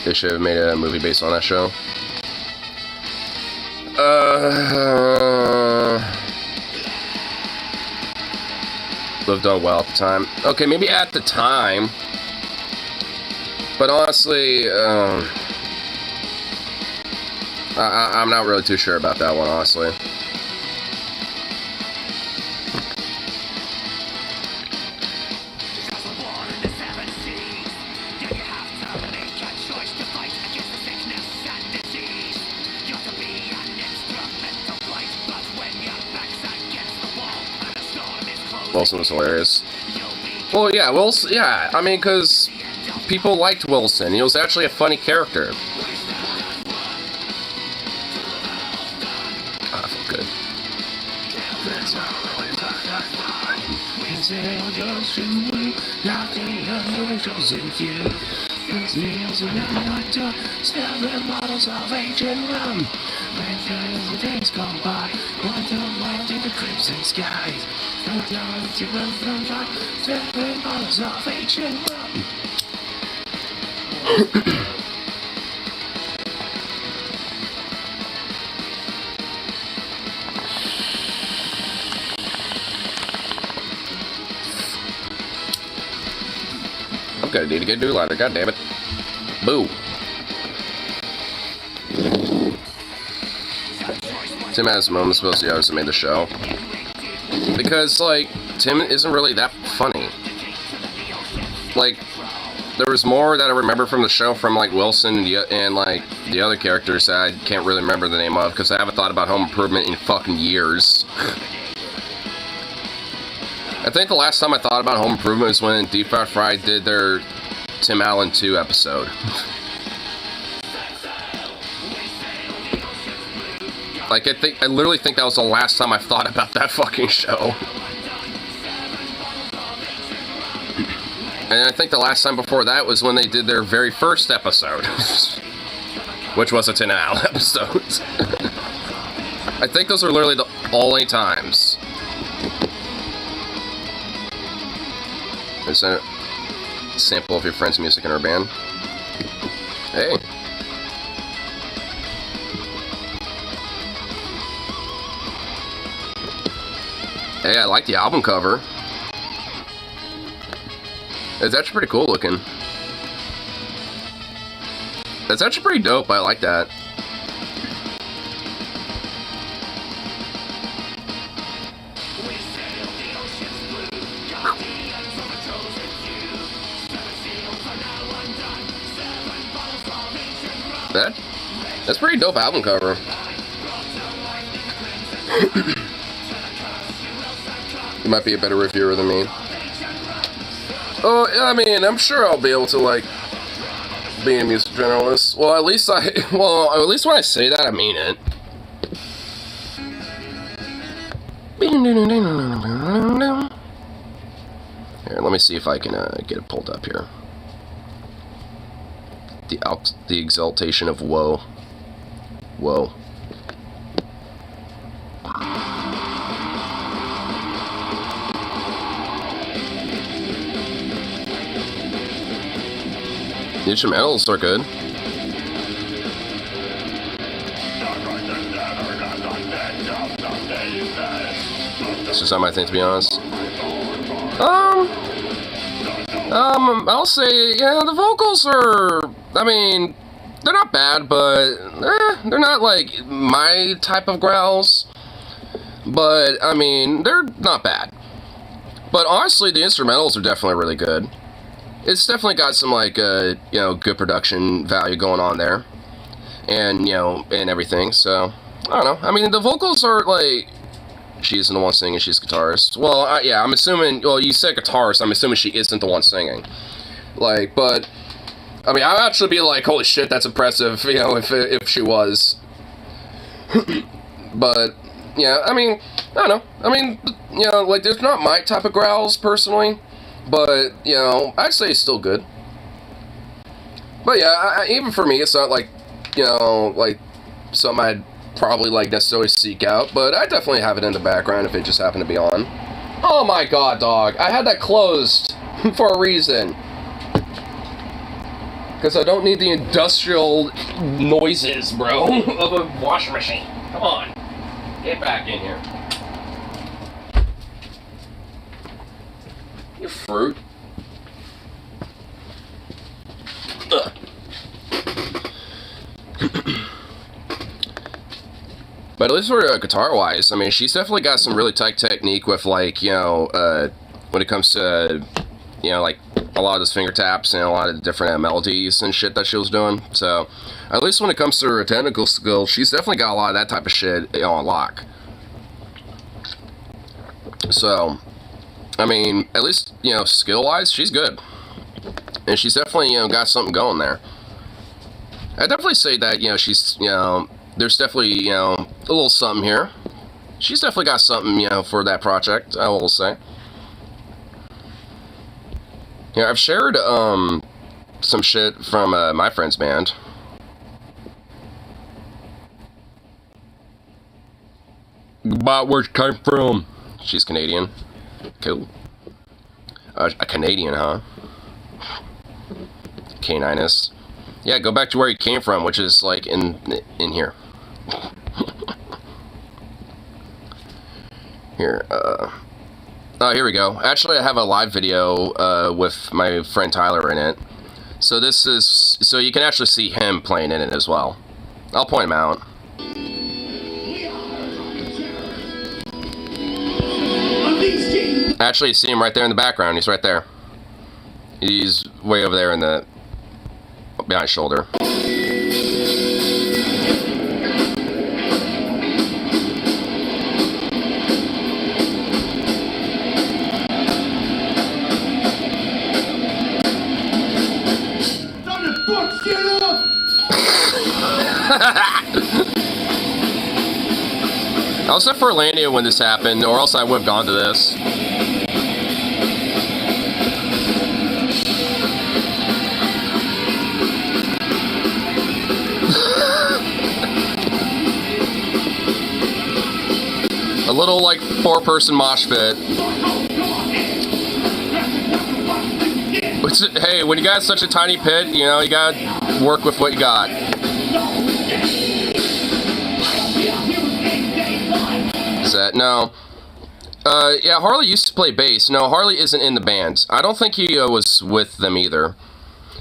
They should have made a movie based on that show. Would have done well at the time. Okay, maybe at the time. But honestly, I'm not really too sure about that one, honestly. Wilson was hilarious. Well, yeah, Wilson, yeah, I mean, because people liked Wilson. He was actually a funny character. Ah, I feel good. Bottles of ancient rum. The days gone by, going to light in the crimson skies. Seven bottles of ancient rum. I'm gonna need to get a new lighter, god damn it. Boo. Tim Asimov is supposed to obviously made the show. Because, like, Tim isn't really that funny. Like, there was more that I remember from the show from, like, Wilson and like, the other characters that I can't really remember the name of, because I haven't thought about Home Improvement in fucking years. I think the last time I thought about Home Improvement was when Deep Fried did their Tim Allen 2 episode. Like, I literally think that was the last time I thought about that fucking show. And I think the last time before that was when they did their very first episode. Which was a Tim Allen episode. I think those are literally the only times. There's a sample of your friend's music in her band. Hey. Hey, I like the album cover. It's actually pretty cool looking. That's actually pretty dope. I like that. That's pretty dope album cover. You might be a better reviewer than me. Oh, I mean, I'm sure I'll be able to, like, be a music journalist. Well, at least when I say that, I mean it. Here, let me see if I can get it pulled up here. The exaltation of woe. Whoa. The instrumentals are good. It's just not my thing, to be honest. I'll say, yeah, the vocals are, I mean, they're not bad, but they're not, like, my type of growls. But, I mean, they're not bad. But honestly, the instrumentals are definitely really good. It's definitely got some, like, you know, good production value going on there. And, you know, and everything, so, I don't know. I mean, the vocals are, like, she isn't the one singing, she's a guitarist. Well, yeah, I'm assuming, well, you said guitarist, I'm assuming she isn't the one singing. Like, but, I mean, I'd actually be like, holy shit, that's impressive, you know, if she was. But, yeah, I mean, I don't know. I mean, you know, like, there's not my type of growls, personally. But, you know, I'd say it's still good. But, yeah, even for me, it's not, like, you know, like, something I'd probably, like, necessarily seek out. But I definitely have it in the background if it just happened to be on. Oh, my God, dog. I had that closed for a reason. Because I don't need the industrial noises, bro, of a washing machine. Come on. Get back in here. You fruit. Ugh. But at least for guitar-wise, I mean, she's definitely got some really tight technique with, like, you know, when it comes to, you know, like, a lot of those finger taps and a lot of different melodies and shit that she was doing. So, at least when it comes to her technical skills, she's definitely got a lot of that type of shit, you know, on lock. So, I mean, at least, you know, skill-wise, she's good. And she's definitely, you know, got something going there. I'd definitely say that, you know, she's, you know, there's definitely, you know, a little something here. She's definitely got something, you know, for that project, I will say. Yeah, I've shared, some shit from, my friend's band. But where she came from? She's Canadian. Cool. A Canadian, huh? Caninus. Yeah, go back to where you came from, which is like in here. Here, oh, here we go. Actually, I have a live video with my friend Tyler in it. So this is, so you can actually see him playing in it as well. I'll point him out. Actually, you see him right there in the background. He's right there. He's way over there in the behind his shoulder. I was at Furlandia when this happened, or else I would have gone to this. A little, like, 4-person mosh pit. Hey, when you got such a tiny pit, you know, you gotta work with what you got. Is that? No. Yeah, Harley used to play bass. No, Harley isn't in the band. I don't think he was with them either.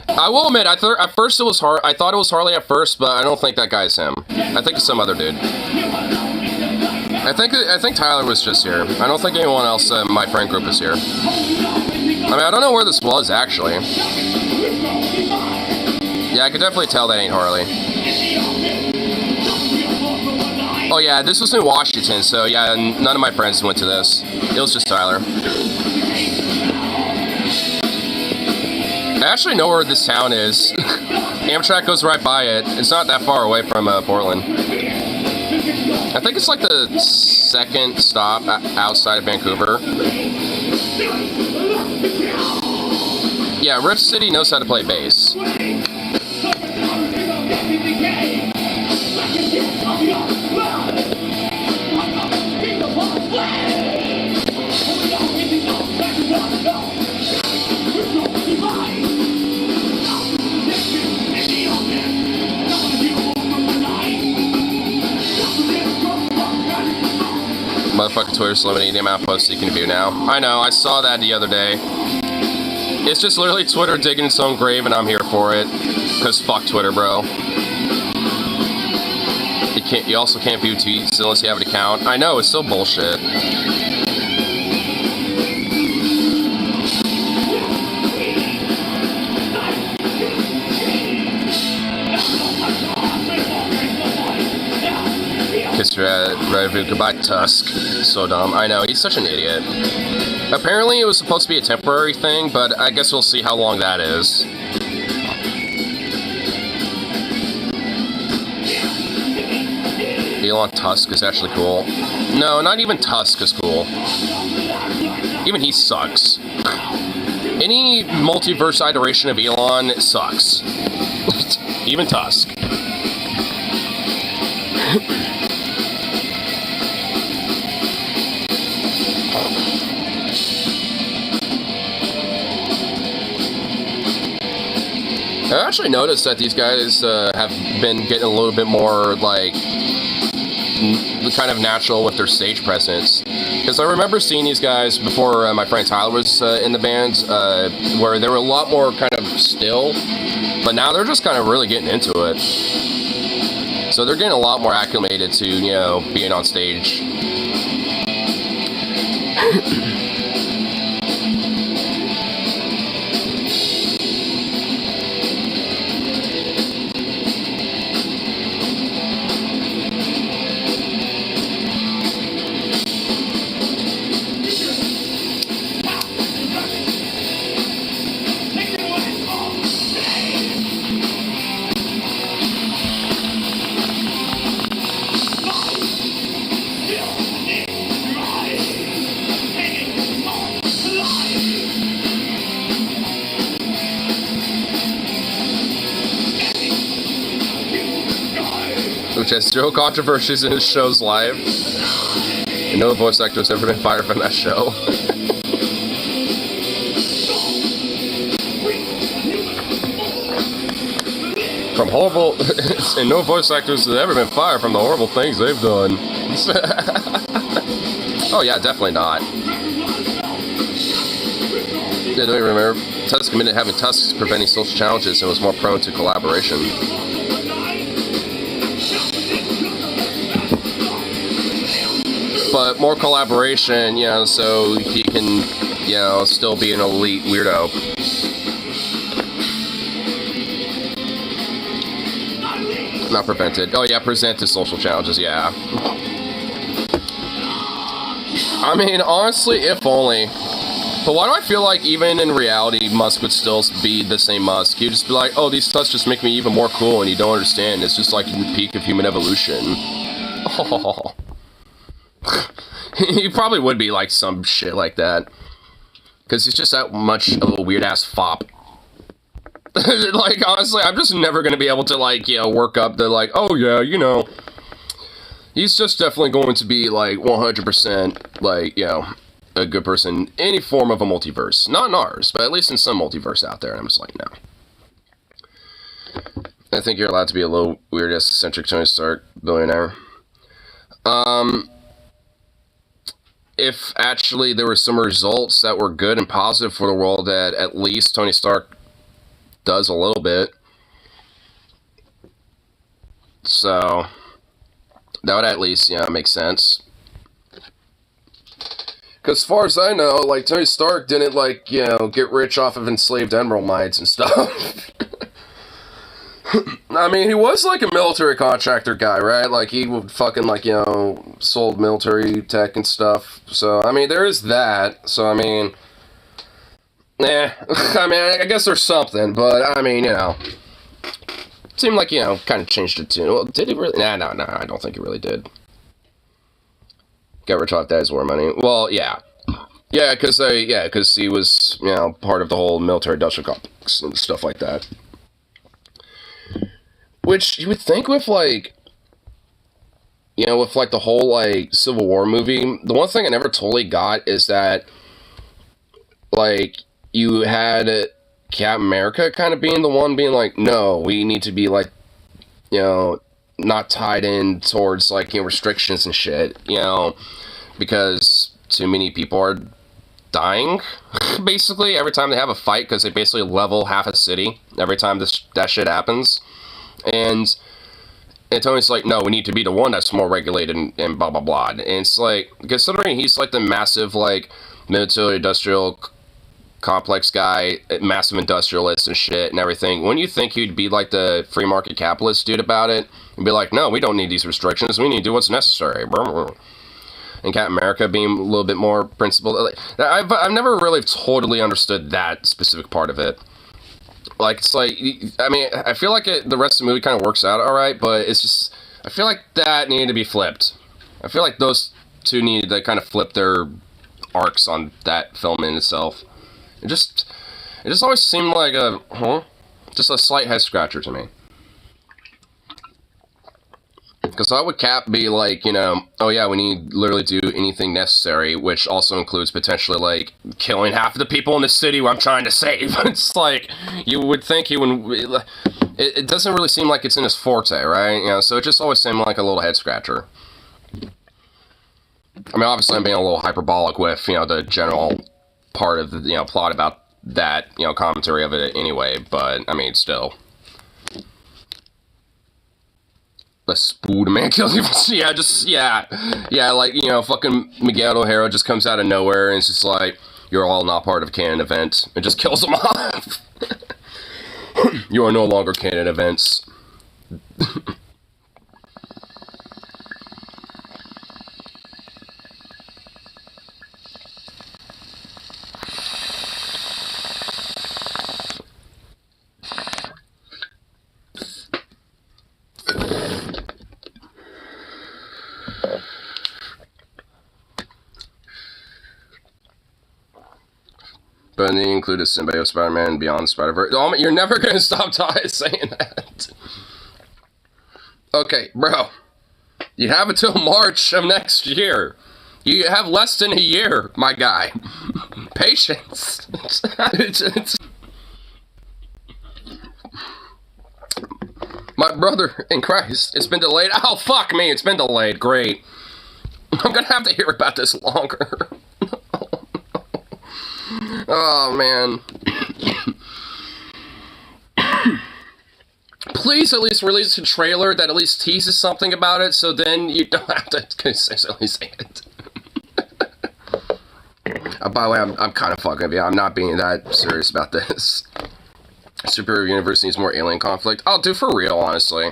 I will admit, at first it was I thought it was Harley at first, but I don't think that guy's him. I think it's some other dude. I think Tyler was just here. I don't think anyone else in my friend group is here. I mean, I don't know where this was, actually. Yeah, I could definitely tell that ain't Harley. Oh yeah, this was in Washington, so yeah, none of my friends went to this. It was just Tyler. I actually know where this town is. Amtrak goes right by it. It's not that far away from Portland. I think it's like the second stop outside of Vancouver. Yeah, Rift City knows how to play bass. Motherfucking Twitter's limiting the amount of posts you can view now. I know, I saw that the other day. It's just literally Twitter digging its own grave, and I'm here for it. Because fuck Twitter, bro. You also can't view tweets unless you have an account. I know, it's still bullshit. Kiss goodbye, Tusk. So dumb. I know, he's such an idiot. Apparently it was supposed to be a temporary thing, but I guess we'll see how long that is. Elon Tusk is actually cool. No, not even Tusk is cool. Even he sucks. Any multiverse iteration of Elon sucks. Even Tusk. I actually noticed that these guys have been getting a little bit more, like, kind of natural with their stage presence. Because I remember seeing these guys before my friend Tyler was in the band, where they were a lot more kind of still, but now they're just kind of really getting into it. So they're getting a lot more acclimated to, you know, being on stage. which has zero controversies in his show's life. And no voice actor has ever been fired from that show. From horrible... and no voice actors have ever been fired from the horrible things they've done. Oh yeah, definitely not. Yeah, don't you remember? Tusk admitted having tusks preventing social challenges and was more prone to collaboration. But more collaboration, you know, so he can, you know, still be an elite weirdo. Not prevented. Oh yeah, presented social challenges, yeah. I mean, honestly, if only. But why do I feel like even in reality, Musk would still be the same Musk? He'd just be like, oh, these tusks just make me even more cool, and you don't understand. It's just like the peak of human evolution. Oh. He probably would be like some shit like that. Because he's just that much of a weird-ass fop. Like, honestly, I'm just never going to be able to, like, you know, work up the, like, oh, yeah, you know. He's just definitely going to be, like, 100%, like, you know, a good person, any form of a multiverse. Not in ours, but at least in some multiverse out there. And I'm just like, no. I think you're allowed to be a little weird-ass eccentric Tony Stark billionaire. If actually there were some results that were good and positive for the world, that at least Tony Stark does a little bit. So that would at least, you know, make sense. Because as far as I know, like, Tony Stark didn't, like, you know, get rich off of enslaved emerald mines and stuff. I mean, he was, like, a military contractor guy, right? Like, he would fucking, like, you know, sold military tech and stuff. So, I mean, there is that. So, I mean, I mean, I guess there's something, but, I mean, you know, it seemed like, you know, kind of changed it too. Well, did he really? No, I don't think he really did. Got rich off Daddy's war money. Well, yeah. Yeah, because he was, you know, part of the whole military industrial complex and stuff like that. Which you would think with, like, you know, with, like, the whole, like, Civil War movie, the one thing I never totally got is that, like, you had Captain America kind of being the one being like, no, we need to be, like, you know, not tied in towards, like, you know, restrictions and shit, you know, because too many people are dying, basically, every time they have a fight, because they basically level half a city every time that shit happens. And Tony's like, no, we need to be the one that's more regulated and blah, blah, blah. And it's like, considering he's like the massive, like, military-industrial complex guy, massive industrialist and shit and everything, wouldn't you think he'd be like the free market capitalist dude about it? And be like, no, we don't need these restrictions. We need to do what's necessary. And Captain America being a little bit more principled. I've never really totally understood that specific part of it. Like, it's like, I mean, I feel like the rest of the movie kind of works out alright, but it's just, I feel like that needed to be flipped. I feel like those two needed to kind of flip their arcs on that film in itself. It just always seemed like just a slight head scratcher to me. Because how would Cap be like, you know, oh yeah, we need to literally do anything necessary, which also includes potentially, like, killing half of the people in the city who I'm trying to save. It's like, you would think he would, it doesn't really seem like it's in his forte, right? You know, so it just always seemed like a little head scratcher. I mean, obviously I'm being a little hyperbolic with, you know, the general part of the, you know, plot about that, you know, commentary of it anyway, but, I mean, still. The spood man kills you. Yeah, like, you know, fucking Miguel O'Hara just comes out of nowhere and it's just like, you're all not part of canon events. It just kills them off. You are no longer canon events. But they included Symbiote Spider-Man Beyond Spider-Verse. Oh, you're never going to stop saying that. Okay, bro. You have until March of next year. You have less than a year, my guy. Patience. It's my brother in Christ. It's been delayed. Oh, fuck me. It's been delayed. Great. I'm gonna have to hear about this longer. Oh, man. Please at least release a trailer that at least teases something about it, so then you don't have to consistently say it. By the way, I'm kind of fucking with you. I'm not being that serious about this. Superior Universe needs more alien conflict. Oh, dude, for real, honestly.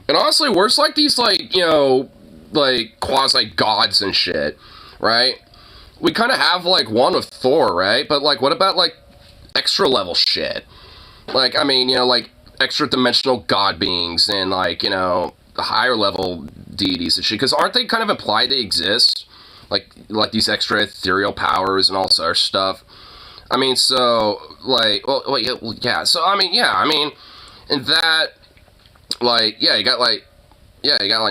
And honestly, worse like these, like, you know, like, quasi-gods and shit, right? We kind of have, like, one with Thor, right? But, like, what about, like, extra-level shit? Like, I mean, you know, like, extra-dimensional god beings and, like, you know, higher-level deities and shit. Because aren't they kind of implied they exist? Like these extra ethereal powers and all sorts of stuff. I mean, so, like, well, yeah, so, I mean, yeah, I mean, and that, like, yeah, you got, like,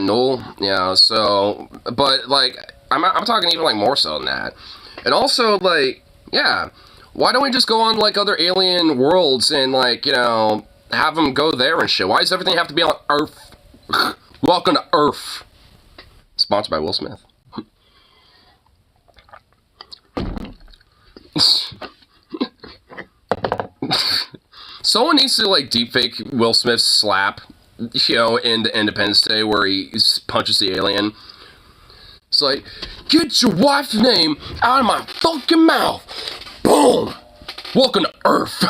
Null, you know, so, but, like, I'm talking even, like, more so than that. And also, like, yeah, why don't we just go on, like, other alien worlds and, like, you know, have them go there and shit? Why does everything have to be on Earth? Welcome to Earth. Sponsored by Will Smith. Someone needs to, like, deepfake Will Smith's slap, you know, in the Independence Day where he punches the alien. It's like, get your wife's name out of my fucking mouth. Boom. Welcome to Earth.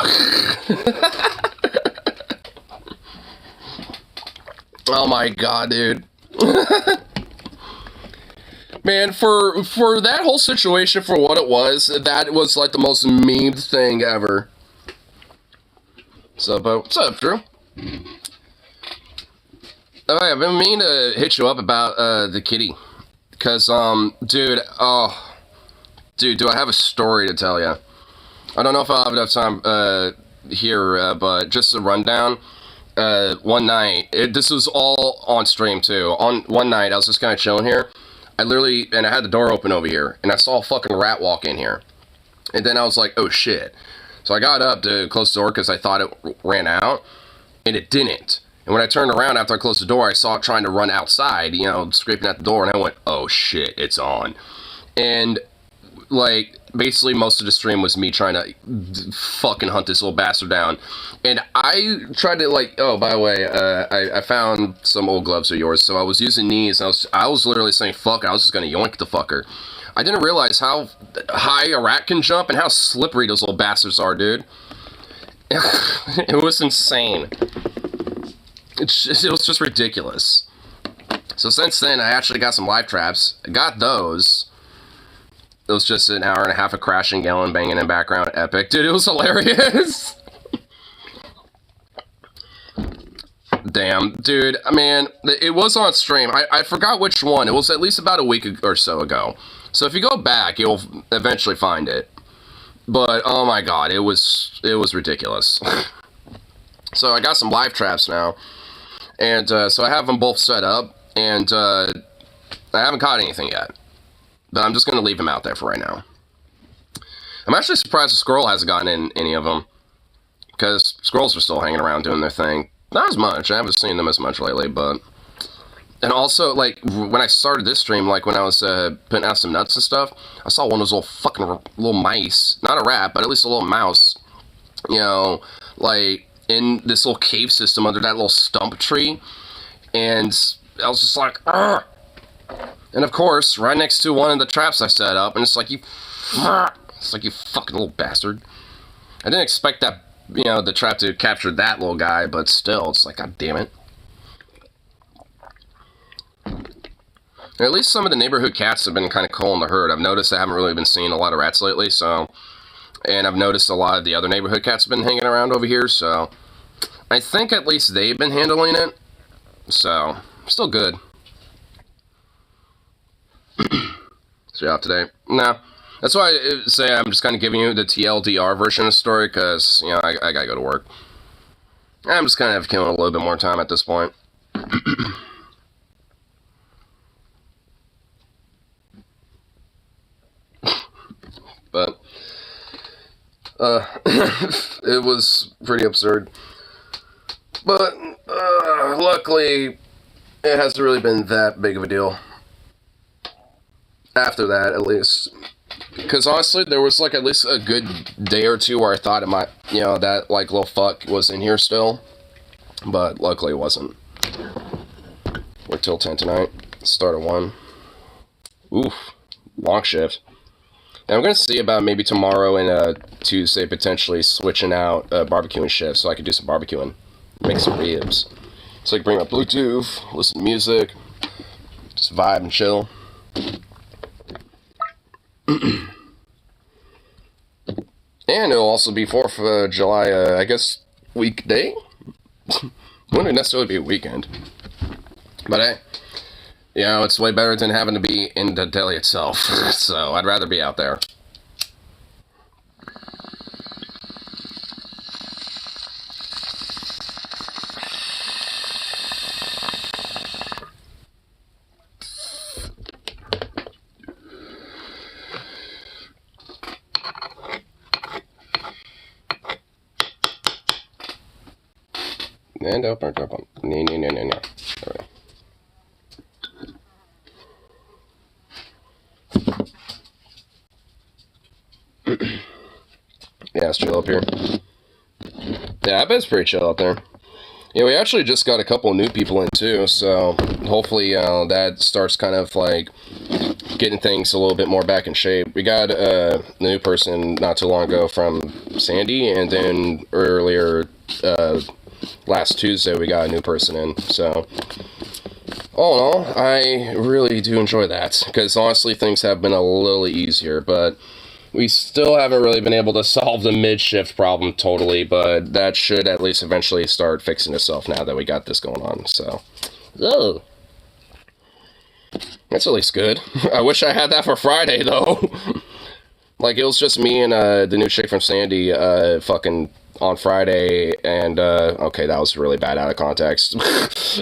Oh my god, dude. Man, for that whole situation, for what it was, that was like the most memed thing ever. So, but what's up, Drew? Oh, I've been meaning to hit you up about the kitty, cause dude, dude, do I have a story to tell you? I don't know if I'll have enough time here, but just a rundown. One night, this was all on stream too. On one night, I was just kind of chilling here. I had the door open over here, and I saw a fucking rat walk in here. And then I was like, oh shit. So I got up to close the door because I thought it ran out, and it didn't. And when I turned around after I closed the door, I saw it trying to run outside, you know, scraping at the door, and I went, oh shit, it's on. And, like, basically most of the stream was me trying to fucking hunt this little bastard down. And I tried to, like, oh, by the way, I found some old gloves of yours, so I was using these, and I was literally saying, fuck it, I was just gonna yoink the fucker. I didn't realize how high a rat can jump and how slippery those little bastards are, dude. It was insane. It was just ridiculous. So since then, I actually got some live traps. I got those. It was just an hour and a half of crashing, yelling, banging in background. Epic. Dude, it was hilarious. Damn, dude, I mean, it was on stream. I forgot which one. It was at least about a week or so ago. So if you go back, you'll eventually find it. But, oh my god, it was ridiculous. So I got some live traps now. And, so I have them both set up. And, I haven't caught anything yet. But I'm just going to leave them out there for right now. I'm actually surprised the squirrel hasn't gotten in any of them. Because squirrels are still hanging around doing their thing. Not as much. I haven't seen them as much lately, but... And also, like, when I started this stream, like, when I was putting out some nuts and stuff, I saw one of those little fucking little mice. Not a rat, but at least a little mouse. You know, like, in this little cave system under that little stump tree. And I was just like, argh! And of course, right next to one of the traps I set up, and it's like, you fucking little bastard. I didn't expect that, you know, the trap to capture that little guy, but still, it's like, god damn it. And at least some of the neighborhood cats have been kind of cool in the herd. I've noticed I haven't really been seeing a lot of rats lately, so... And I've noticed a lot of the other neighborhood cats have been hanging around over here, so... I think at least they've been handling it. So, still good. So yeah, today. No. That's why I say I'm just kind of giving you the TLDR version of the story, because, you know, I gotta go to work. I'm just kind of killing a little bit more time at this point. But it was pretty absurd. But luckily, it hasn't really been that big of a deal. After that, at least. Because honestly, there was like at least a good day or two where I thought it might, that like little fuck was in here still. But luckily it wasn't. We're till 10 tonight. Start at 1. Oof. Long shift. And I'm going to see about maybe tomorrow and Tuesday potentially switching out barbecuing shifts so I could do some barbecuing. Make some ribs. So I can bring my Bluetooth, listen to music, just vibe and chill. And it'll also be 4th of July, I guess, weekday? Wouldn't necessarily be a weekend. But hey, it's way better than having to be in the deli itself. So I'd rather be out there. And open. No. Alright. Yeah, it's chill up here. Yeah, I bet it's pretty chill out there. Yeah, we actually just got a couple new people in too, so hopefully that starts kind of like getting things a little bit more back in shape. We got a new person not too long ago from Sandy, and then earlier last Tuesday we got a new person in, so all in all, I really do enjoy that, because honestly things have been a little easier, but we still haven't really been able to solve the mid-shift problem totally, but that should at least eventually start fixing itself now that we got this going on, so. Oh. That's at least good. I wish I had that for Friday, though. Like, it was just me and the new chick from Sandy fucking on Friday, and, okay, that was really bad out of context.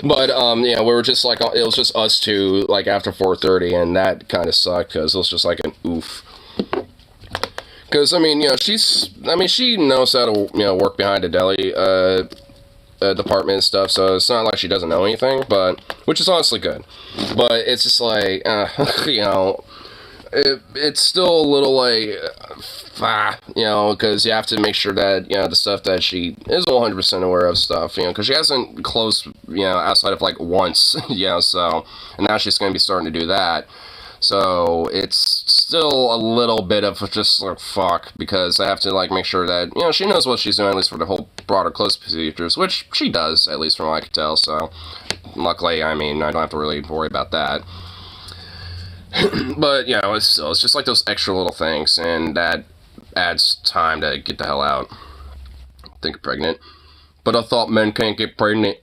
But, yeah, we were just, like, it was just us two, like, after 4:30, and that kind of sucked, because it was just, like, an oof. Because, I mean, she knows how to, work behind a deli, department and stuff, so it's not like she doesn't know anything, but, which is honestly good. But it's just like, it's still a little like, because you have to make sure that, the stuff that she is 100% aware of stuff, because she hasn't closed, outside of like once, so, and now she's going to be starting to do that. So it's still a little bit of just like fuck, because I have to like make sure that she knows what she's doing, at least for the whole broader close procedures, which she does, at least from what I can tell. So luckily, I don't have to really worry about that. But it's just like those extra little things, and that adds time to get the hell out. I think pregnant, but I thought men can't get pregnant.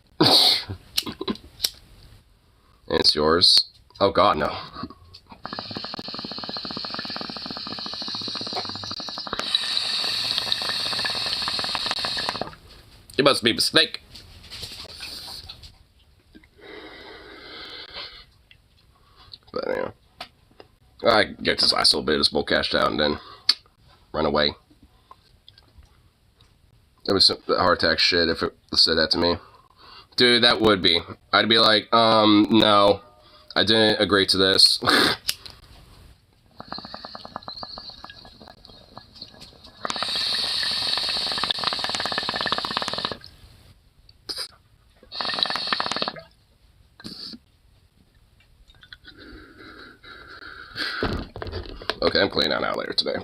And it's yours. Oh God, no. It must be a mistake. But anyway, I get this last little bit of this bull cashed out and then run away. That was some heart attack shit if it said that to me. Dude, that would be. I'd be like, no, I didn't agree to this. Okay, I'm cleaning out later today.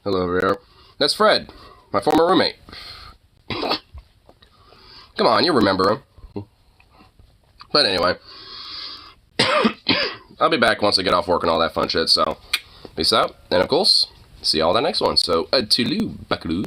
Hello over there. That's Fred, my former roommate. Come on, you remember him. But anyway, I'll be back once I get off work and all that fun shit, so peace out, and of course, see y'all that next one. So, toodaloo, buckaroo.